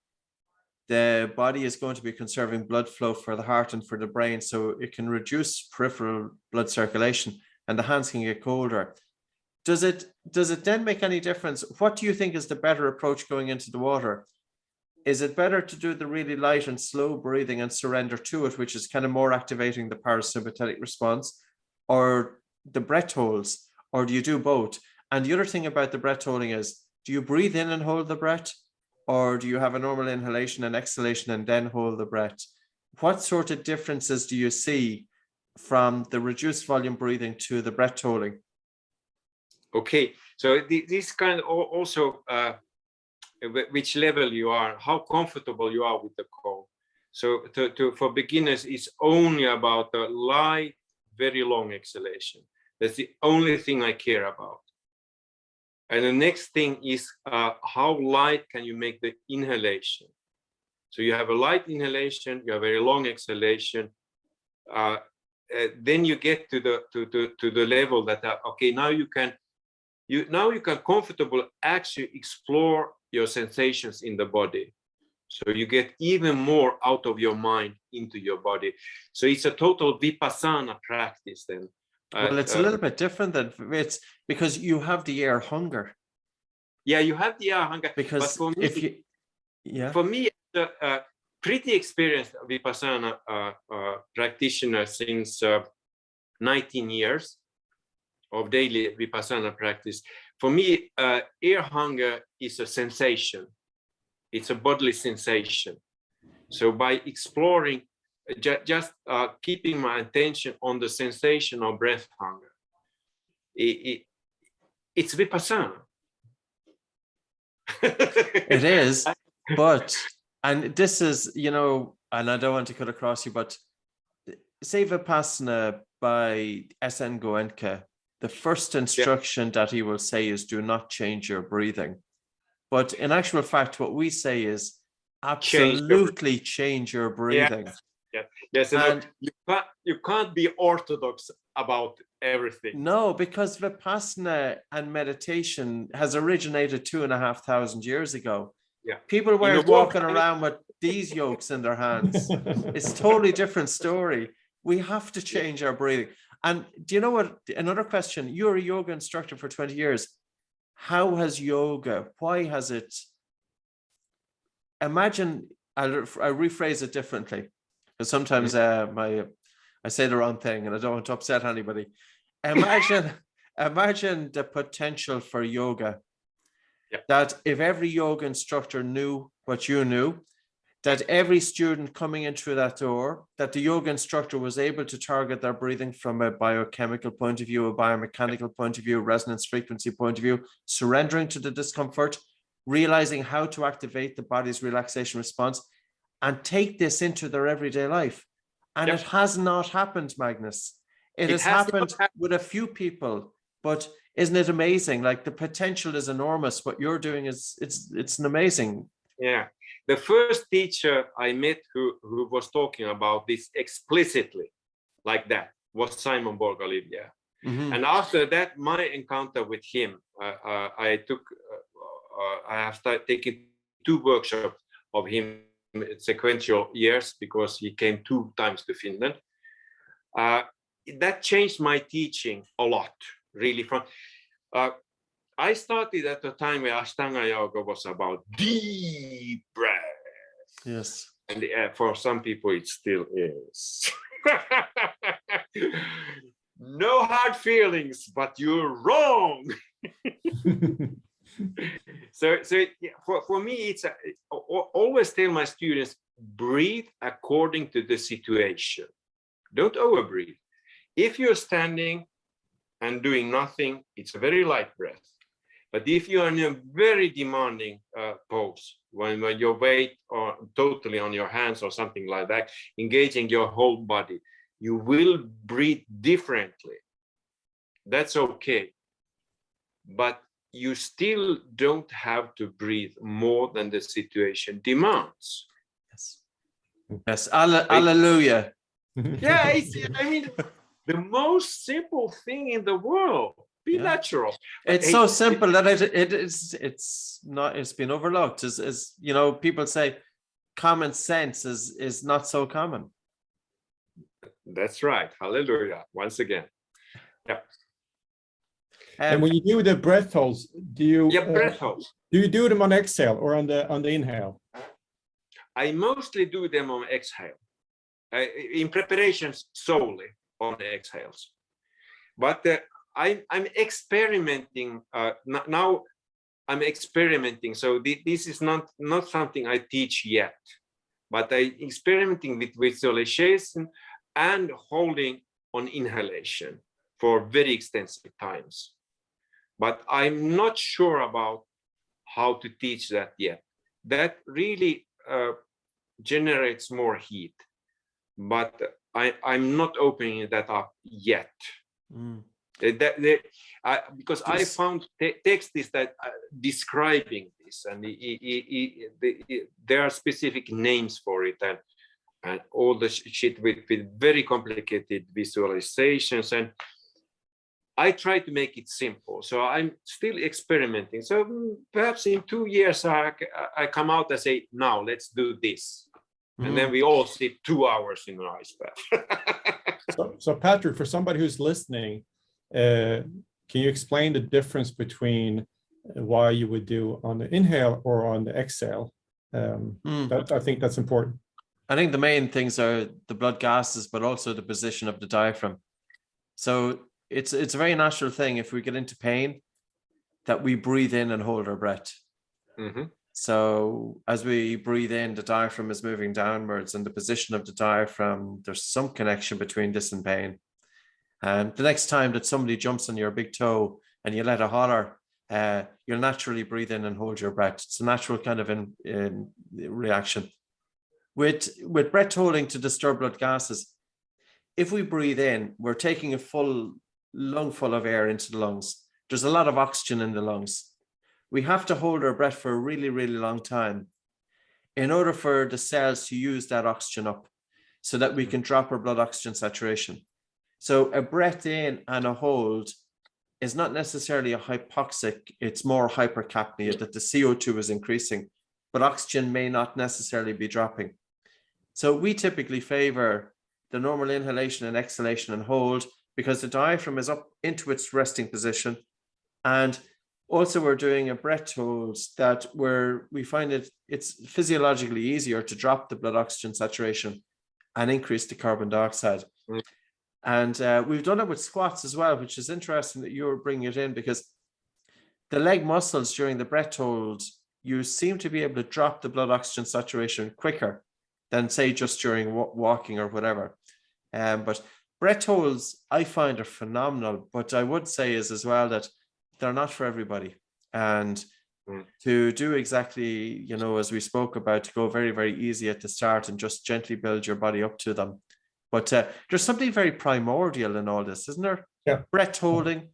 The body is going to be conserving blood flow for the heart and for the brain, so it can reduce peripheral blood circulation, and the hands can get colder. Does it then make any difference? What do you think is the better approach going into the water? Is it better to do the really light and slow breathing and surrender to it, which is kind of more activating the parasympathetic response, or the breath holds, or do you do both? And the other thing about the breath holding is, do you breathe in and hold the breath, or do you have a normal inhalation and exhalation and then hold the breath? What sort of differences do you see from the reduced volume breathing to the breath holding? Okay, so this kind of also which level you are, how comfortable you are with the cold. So for beginners, it's only about the light, very long exhalation. That's the only thing I care about. And the next thing is how light can you make the inhalation? So you have a light inhalation, you have a very long exhalation. Then you get to the level that okay, now you can comfortably actually explore your sensations in the body. So you get even more out of your mind into your body. So it's a total vipassana practice then. Well, it's a little bit different than it's because you have the air hunger. Yeah, you have the air hunger. Because for me, for me, pretty experienced vipassana practitioner since 19 years of daily vipassana practice. For me, air hunger is a sensation. It's a bodily sensation. So by exploring, just keeping my attention on the sensation of breath hunger, it's vipassana. It is, but, and this is, you know, and I don't want to cut across you, but say Vipassana by S.N. Goenka, the first instruction that he will say is do not change your breathing. But in actual fact, what we say is absolutely change your breathing. Yes. And you can't be orthodox about everything. No, because Vipassana and meditation has originated 2,500 years ago. Yeah. People weren't walking around with these yokes in their hands. It's a totally different story. We have to change our breathing. And do you know what? Another question. You're a yoga instructor for 20 years. How has yoga, why has it, imagine, I'll rephrase it differently, because sometimes I say the wrong thing and I don't want to upset anybody. Imagine the potential for yoga. That if every yoga instructor knew what you knew, that every student coming in through that door, that the yoga instructor was able to target their breathing from a biochemical point of view, a biomechanical point of view, resonance frequency point of view, surrendering to the discomfort, realizing how to activate the body's relaxation response, and take this into their everyday life. And it has not happened, Magnus. It has happened with a few people, but isn't it amazing? Like the potential is enormous. What you're doing is it's an amazing. Yeah. The first teacher I met who was talking about this explicitly like that was Simon Borg-Olivier. Mm-hmm. And after that, my encounter with him, I have taken 2 workshops of him in sequential years because he came 2 times to Finland. That changed my teaching a lot, really. From I started at the time where Ashtanga Yoga was about deep breath. Yes. And for some people, it still is. No hard feelings, but you're wrong. So for me, it's always tell my students, breathe according to the situation. Don't overbreathe. If you're standing and doing nothing, it's a very light breath. But if you are in a very demanding pose, when your weight are totally on your hands or something like that, engaging your whole body, you will breathe differently. That's okay. But you still don't have to breathe more than the situation demands. Yes. Yes. Hallelujah. Yeah, I mean, the most simple thing in the world. Be natural. It's so simple that it's been overlooked. As you know, people say common sense is not so common. That's right. Hallelujah. Once again. Yeah. And when you do the breath holds, do you breath holds. Do you do them on exhale or on the inhale? I mostly do them on exhale. In preparations solely on the exhales. But I'm experimenting now. I'm experimenting, so this is not something I teach yet, but I'm experimenting with visualization and holding on inhalation for very extensive times. But I'm not sure about how to teach that yet. That really generates more heat, but I'm not opening that up yet. Because I found texts that describing this, and there are specific names for it, and all the shit with very complicated visualizations, and I try to make it simple. So I'm still experimenting. So perhaps in 2 years I come out and say, now let's do this, and then we all sit 2 hours in an ice bath. So Patrick, for somebody who's listening, can you explain the difference between why you would do on the inhale or on the exhale? I think that's important. I think the main things are the blood gases, but also the position of the diaphragm. So it's a very natural thing if we get into pain that we breathe in and hold our breath. So as we breathe in, the diaphragm is moving downwards, and the position of the diaphragm, there's some connection between this and pain. And the next time that somebody jumps on your big toe and you let a holler, you'll naturally breathe in and hold your breath. It's a natural kind of in reaction. With breath holding to disturb blood gases, if we breathe in, we're taking a full lungful of air into the lungs. There's a lot of oxygen in the lungs. We have to hold our breath for a really, really long time in order for the cells to use that oxygen up so that we can drop our blood oxygen saturation. So a breath in and a hold is not necessarily a hypoxic, it's more hypercapnia, that the CO2 is increasing, but oxygen may not necessarily be dropping. So we typically favor the normal inhalation and exhalation and hold, because the diaphragm is up into its resting position. And also we're doing a breath hold that where we find it's physiologically easier to drop the blood oxygen saturation and increase the carbon dioxide. And we've done it with squats as well, which is interesting that you were bringing it in, because the leg muscles during the breath hold, you seem to be able to drop the blood oxygen saturation quicker than say just during walking or whatever. But breath holds I find are phenomenal, but I would say is as well that they're not for everybody. And to do exactly, as we spoke about, to go very, very easy at the start and just gently build your body up to them. But there's something very primordial in all this, isn't there? Yeah. Breath holding,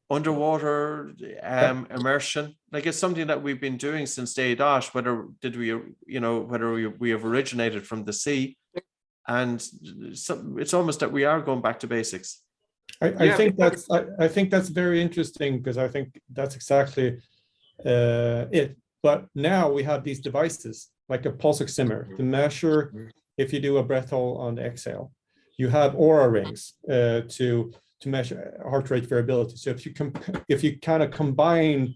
underwater immersion. Like, it's something that we've been doing since day dot, whether we have originated from the sea. And it's almost that we are going back to basics. I think that's very interesting, because I think that's exactly it. But now we have these devices like a pulse oximeter to measure if you do a breath hold on the exhale. You have Aura rings to measure heart rate variability. So if you kind of combine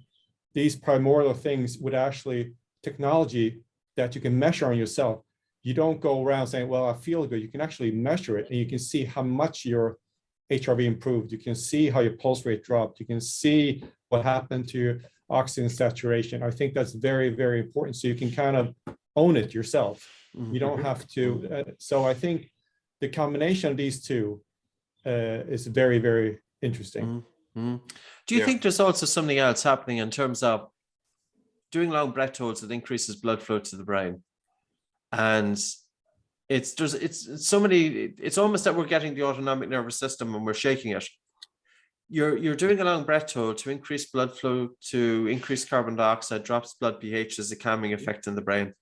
these primordial things with actually technology that you can measure on yourself, you don't go around saying, well, I feel good. You can actually measure it, and you can see how much your HRV improved. You can see how your pulse rate dropped. You can see what happened to your oxygen saturation. I think that's very, very important. So you can kind of own it yourself. Mhm. You don't have to. So I think the combination of these two is very, very interesting. Mhm. Do you think there's also something else happening in terms of doing long breath holds that increases blood flow to the brain? And it's almost that we're getting the autonomic nervous system and we're shaking it. You're doing a long breath hold to increase blood flow, to increase carbon dioxide, drops blood pH as a calming effect in the brain.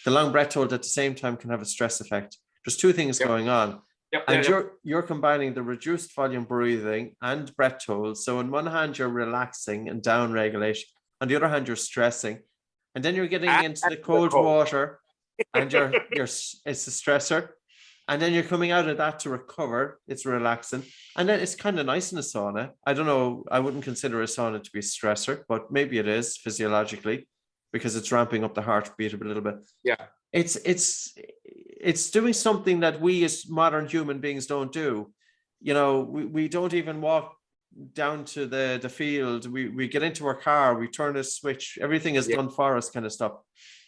The long breath hold at the same time can have a stress effect. There's two things going on. And you're combining the reduced volume breathing and breath hold. So on one hand, you're relaxing and down regulation. On the other hand, you're stressing. And then you're getting into the cold water and it's a stressor. And then you're coming out of that to recover. It's relaxing. And then it's kind of nice in a sauna. I don't know. I wouldn't consider a sauna to be a stressor, but maybe it is physiologically because it's ramping up the heartbeat a little bit. Yeah. It's doing something that we as modern human beings don't do. You know, we don't even walk down to the field. We get into our car, we turn a switch, everything is done for us kind of stuff.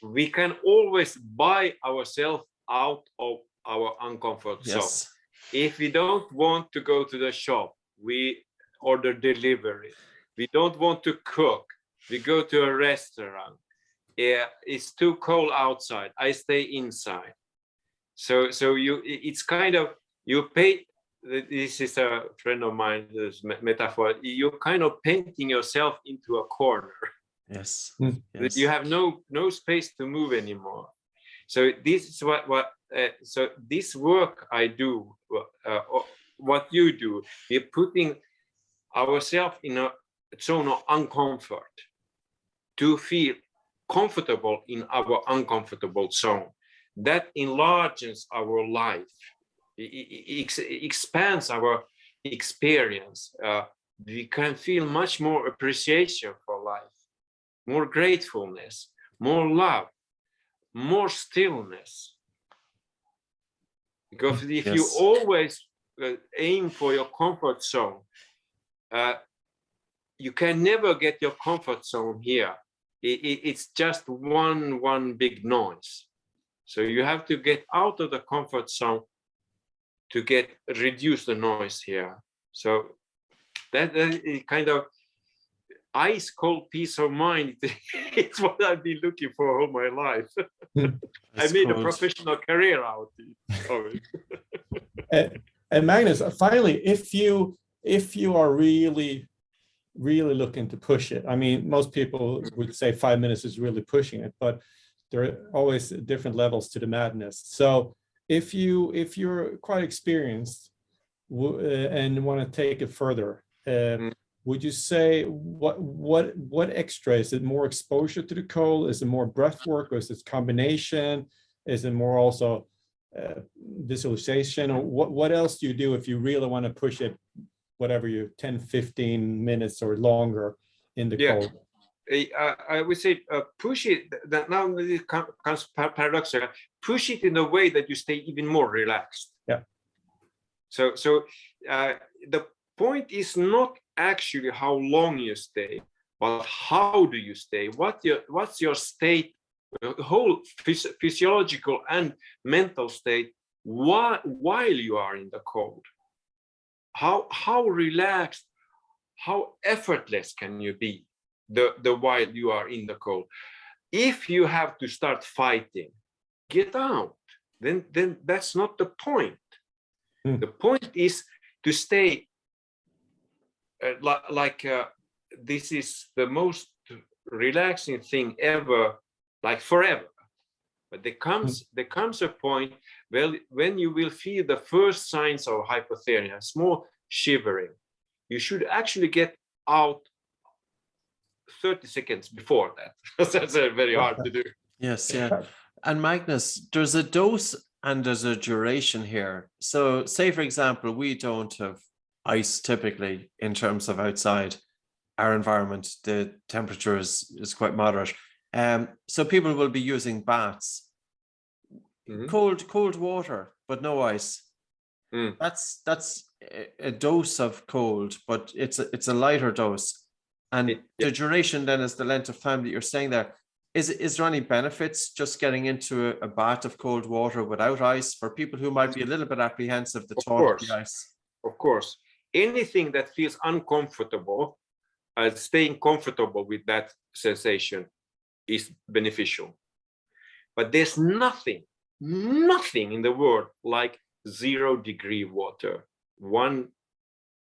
We can always buy ourselves out of our uncomfort zone. If we don't want to go to the shop, we order delivery. We don't want to cook, we go to a restaurant. It's too cold outside, I stay inside. So it's kind of, you pay. This is a friend of mine, this metaphor. You're kind of painting yourself into a corner. Yes. You have no space to move anymore. So this is so this work I do, what you do, we're putting ourselves in a zone of uncomfort to feel comfortable in our uncomfortable zone. That enlarges our life. It expands our experience. We can feel much more appreciation for life, more gratefulness, more love, more stillness. Because if you always aim for your comfort zone, you can never get your comfort zone here. It's just one big noise. So you have to get out of the comfort zone to reduce the noise here. So that is kind of ice cold peace of mind. It's what I've been looking for all my life. I made a professional career out of it. And Magnus, finally, if you are really looking to push it, I mean, most people would say 5 minutes is really pushing it, but there are always different levels to the madness. So if you're quite experienced and want to take it further, would you say what extra is it? More exposure to the cold? Is it more breath work, or is it combination? Is it more also visualization? Or what else do you do if you really want to push it, whatever 10-15 minutes or longer in the cold? I would say push it. Now it comes paradoxical. Push it in a way that you stay even more relaxed. Yeah. So the point is not actually how long you stay, but how do you stay? What's your state, whole physiological and mental state while you are in the cold? How relaxed, how effortless can you be? The while you are in the cold. If you have to start fighting, get out. Then that's not the point. The point is to stay this is the most relaxing thing ever, like forever. But there comes a point when you will feel the first signs of hypothermia, small shivering. You should actually get out 30 seconds before that. That's very hard to do. Yes, yeah. And Magnus, there's a dose and there's a duration here. So say, for example, we don't have ice typically in terms of outside our environment. The temperature is quite moderate. So people will be using baths, cold water, but no ice. That's a dose of cold, but it's a lighter dose. And the duration then is the length of time that you're staying there. Is there any benefits just getting into a bath of cold water without ice for people who might be a little bit apprehensive the thought of the ice? Of course. Anything that feels uncomfortable, staying comfortable with that sensation is beneficial. But there's nothing in the world like 0 degree water, 1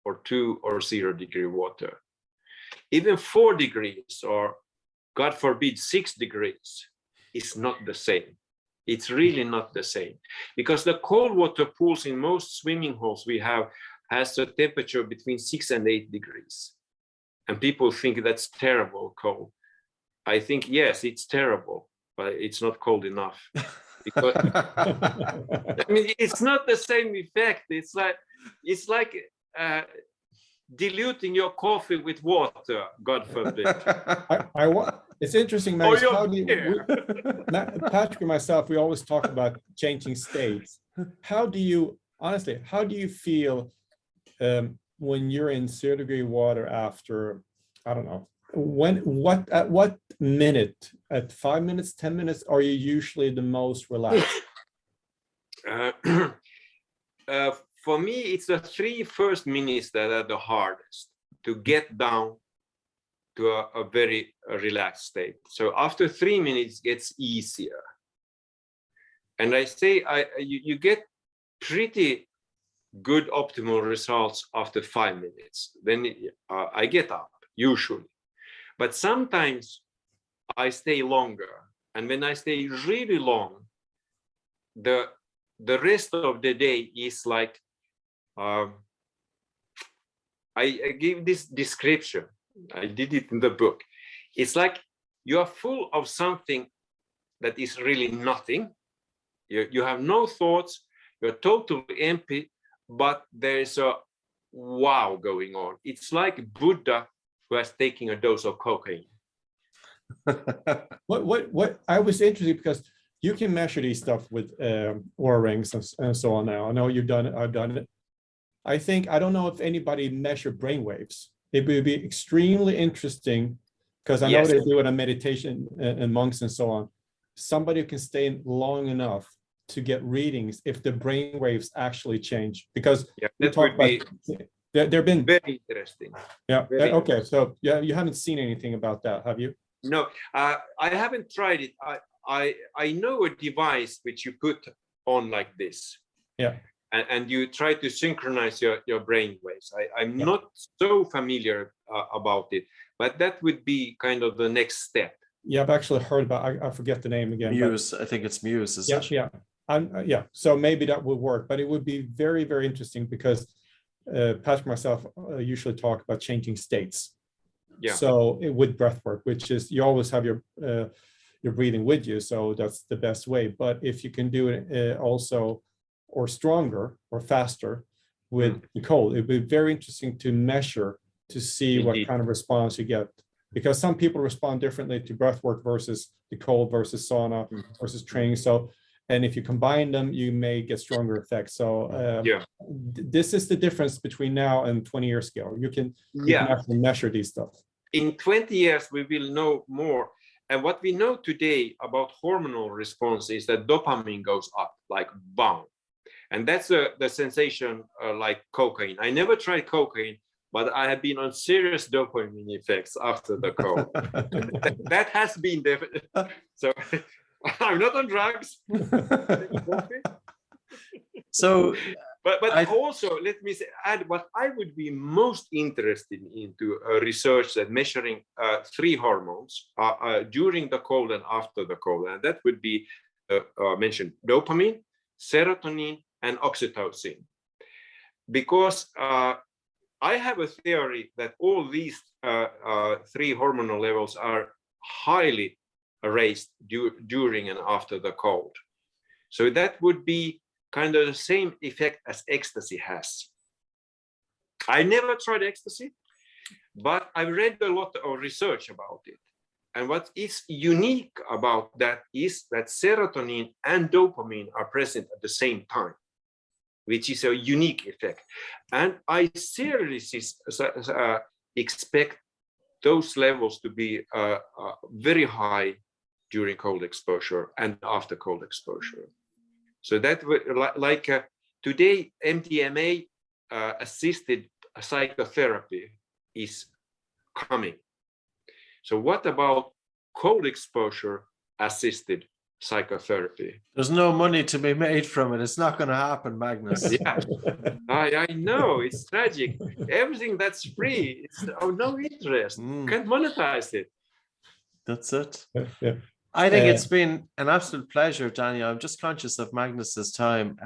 or 2 or 0 degree water. Even 4 degrees or, God forbid, 6 degrees is not the same. It's really not the same, because the cold water pools in most swimming holes we have has a temperature between 6 and 8 degrees. And people think that's terrible cold. I think, yes, it's terrible, but it's not cold enough. Because I mean, it's not the same effect. It's like diluting your coffee with water, God forbid. It's interesting, Magnus. How do you, Patrick and myself, we always talk about changing states. How do you, honestly, how do you feel when you're in 0 degree water after, I don't know, at what minute, at 5 minutes, 10 minutes, are you usually the most relaxed? For me, it's the 3 first minutes that are the hardest to get down to a very relaxed state. So after 3 minutes, it gets easier. And I say you get pretty good optimal results after 5 minutes. Then I get up, usually. But sometimes I stay longer. And when I stay really long, the rest of the day is like, I give this description. I did it in the book. It's like you are full of something that is really nothing. You have no thoughts. You're totally empty, but there's a wow going on. It's like Buddha who has taken a dose of cocaine. What I was interested, because you can measure these stuff with Oura rings and so on now. I know you've done it. I've done it. I don't know if anybody measured brainwaves. It would be extremely interesting, because I know they do it on meditation and monks and so on. Somebody who can stay in long enough to get readings if the brain waves actually change, because that would be there've been very interesting. Very interesting. So you haven't seen anything about that, have you? No, I haven't tried it. I know a device which you put on like this. Yeah. And you try to synchronize your brain waves. I'm not so familiar about it, but that would be kind of the next step. Yeah, I've actually heard about, I forget the name again. Muse, I think it's Muse, is it? Yeah. So maybe that would work, but it would be very, very interesting, because Patrick and myself usually talk about changing states. Yeah. So with breath work, which is, you always have your breathing with you, so that's the best way. But if you can do it also, or stronger or faster with the cold, it'd be very interesting to measure to see what kind of response you get, because some people respond differently to breath work versus the cold versus sauna versus training. So, and if you combine them, you may get stronger effects. So this is the difference between now and 20 years ago. You can actually measure these stuff. In 20 years, we will know more. And what we know today about hormonal response is that dopamine goes up, like bam. And that's the sensation like cocaine. I never tried cocaine, but I have been on serious dopamine effects after the cold. that has been there. So I'm not on drugs. So, but also, let me add what I would be most interested into research that measuring 3 hormones during the cold and after the cold. And that would be mentioned dopamine, serotonin, and oxytocin. Because I have a theory that all these 3 hormonal levels are highly raised during and after the cold. So that would be kind of the same effect as ecstasy has. I never tried ecstasy, but I read a lot of research about it. And what is unique about that is that serotonin and dopamine are present at the same time, which is a unique effect. And I seriously expect those levels to be very high during cold exposure and after cold exposure. So that today, MDMA assisted psychotherapy is coming. So what about cold exposure assisted psychotherapy? There's no money to be made from it. It's not going to happen, Magnus. Yeah, I know, it's tragic. Everything that's free, it's no interest. Can't monetize it. That's it. Yeah. I think it's been an absolute pleasure, Daniel. I'm just conscious of Magnus's time.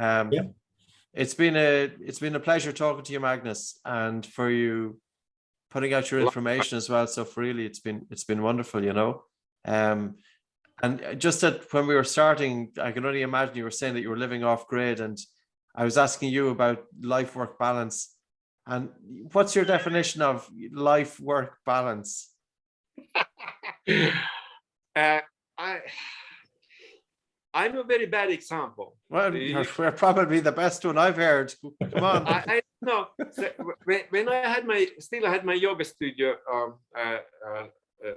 It's been a pleasure talking to you, Magnus, and for you putting out your information as well. So for really, it's been wonderful, you know. And just that when we were starting, I can only imagine you were saying that you were living off grid, and I was asking you about life-work balance. And what's your definition of life-work balance? I'm a very bad example. Well, you're probably the best one I've heard. Come on. I know. So when I had my yoga studio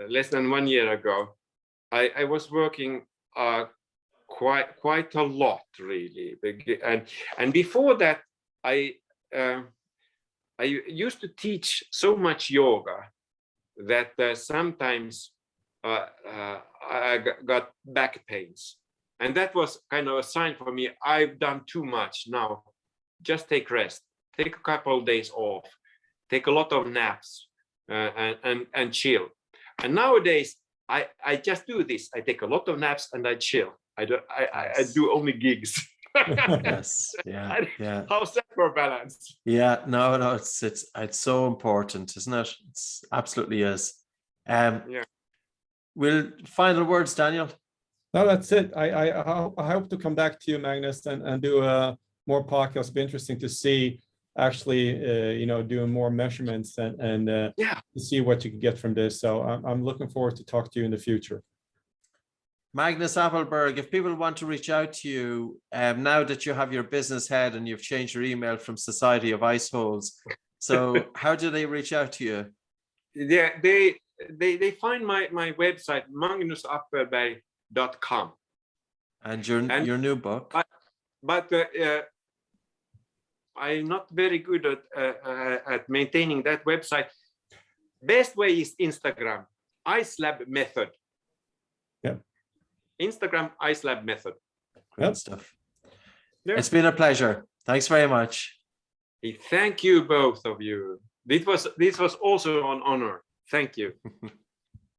less than 1 year ago, I was working quite a lot, really. And before that, I used to teach so much yoga that sometimes I got back pains. And that was kind of a sign for me. I've done too much now. Just take rest. Take a couple of days off. Take a lot of naps and chill. And nowadays, I just do this. I take a lot of naps and I chill. I do only gigs. Yes. Yeah. How's that for balance? Yeah. No. It's so important, isn't it? It's absolutely is. Final words, Daniel. No, that's it. I hope to come back to you, Magnus, and do more podcasts. It'll be interesting to see actually, doing more measurements and to see what you can get from this. So I'm looking forward to talk to you in the future. Magnus Appleberg, if people want to reach out to you now that you have your business head and you've changed your email from Society of Ice Holes, so how do they reach out to you? Yeah, they find my website, magnusappleberg.com. And your new book. But I'm not very good at maintaining that website. Best way is Instagram, Icelab method. Yeah. Instagram, Icelab method. Great stuff. Yeah. It's been a pleasure. Thanks very much. Thank you, both of you. This was also an honor. Thank you.